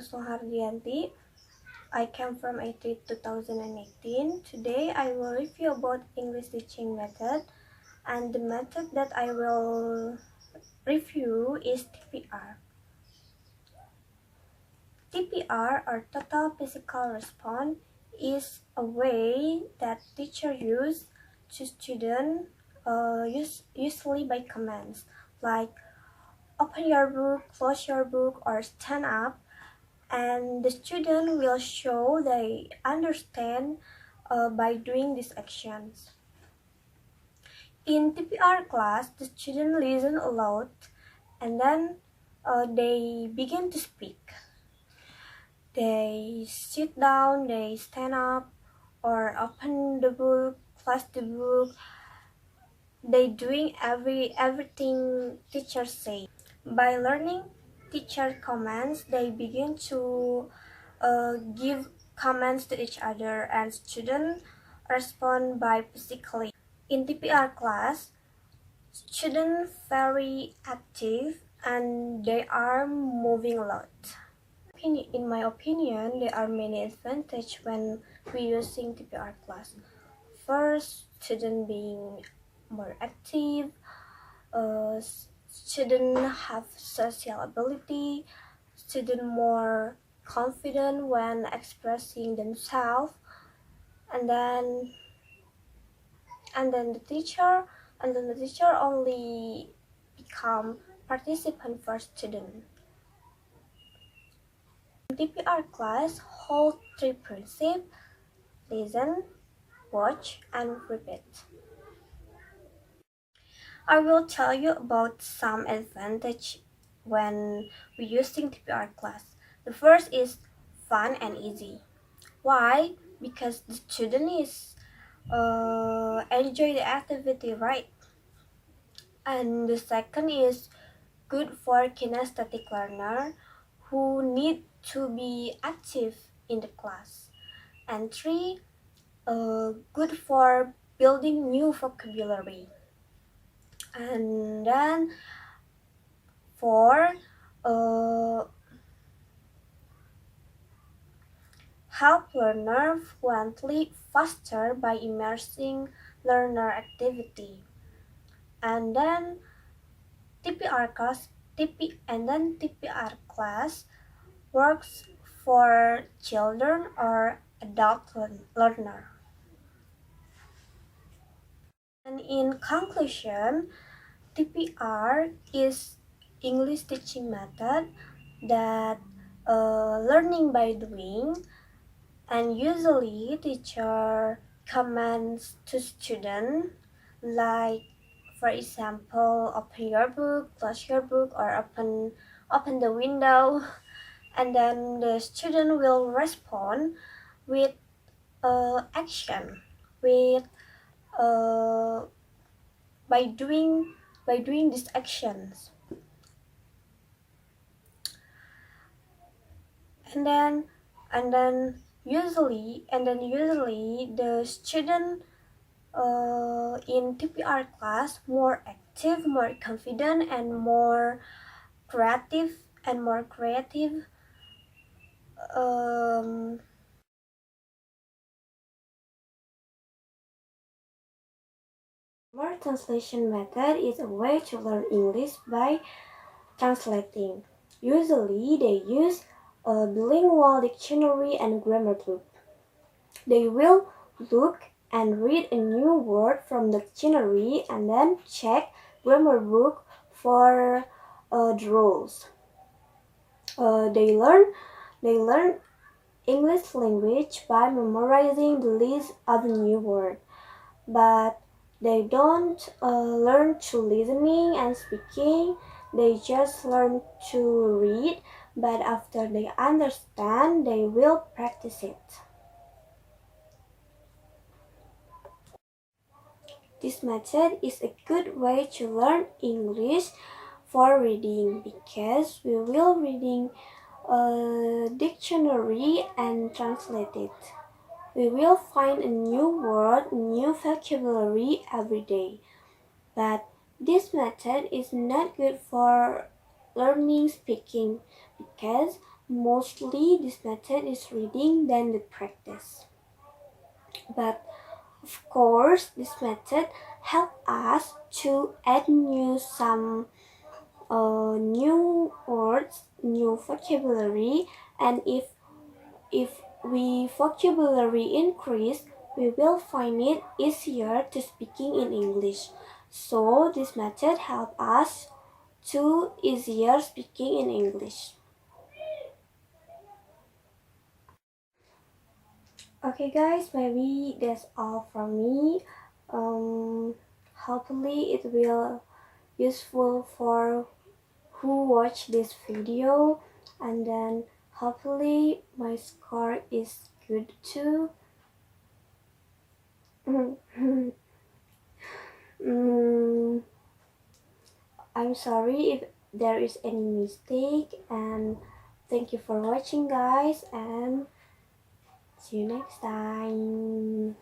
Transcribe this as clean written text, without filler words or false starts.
Susno Hardianti. I came from IT 2018. Today I will review about English teaching method, and the method that I will review is TPR. TPR, or Total Physical Response, is a way that teacher use to student usually by commands like open your book, close your book, or stand up, and the student will show they understand by doing these actions. In TPR class, the student listen aloud and then they begin to speak. They sit down, they stand up, or open the book, close the book. They doing everything teacher say. By learning teacher commands, they begin to give commands to each other, and students respond by physically. In TPR class, students very active and they are moving a lot. In my opinion, there are many advantages when we using TPR class. First, student being more active, student have social ability, student more confident when expressing themselves, and then the teacher only become participant for student. TPR class hold three principles: listen, watch, and repeat. I will tell you about some advantage when we using TPR class. The first is fun and easy. Why? Because the student is enjoy the activity, right? And the second is good for kinesthetic learner who need to be active in the class. And three, good for building new vocabulary. And then four, help learner fluently faster by immersing learner activity. And then TPR class works for children or adult learner. And in conclusion, TPR is English teaching method that learning by doing, and usually teacher commands to student like, for example, open your book, close your book, or open the window, and then the student will respond with action, with by doing these actions. And then usually the student in TPR class more active, more confident, and more creative More translation method is a way to learn English by translating. Usually they use a bilingual dictionary and grammar book. They will look and read a new word from the dictionary and then check grammar book for the rules. They learn English language by memorizing the list of the new word, but they don't learn to listening and speaking. They just learn to read, but after they understand, they will practice it. This method is a good way to learn English for reading because we will reading a dictionary and translate it. We will find a new word, new vocabulary every day. But this method is not good for learning speaking because Mostly this method is reading than the practice. But of course, this method help us to add new words, new vocabulary, and if we vocabulary increase, we will find it easier to speaking in English. So this method help us to easier speaking in English. Okay guys, maybe that's all from me. Hopefully it will useful for who watch this video, and then hopefully my score is good too. Mm, I'm sorry if there is any mistake, and thank you for watching guys, and see you next time.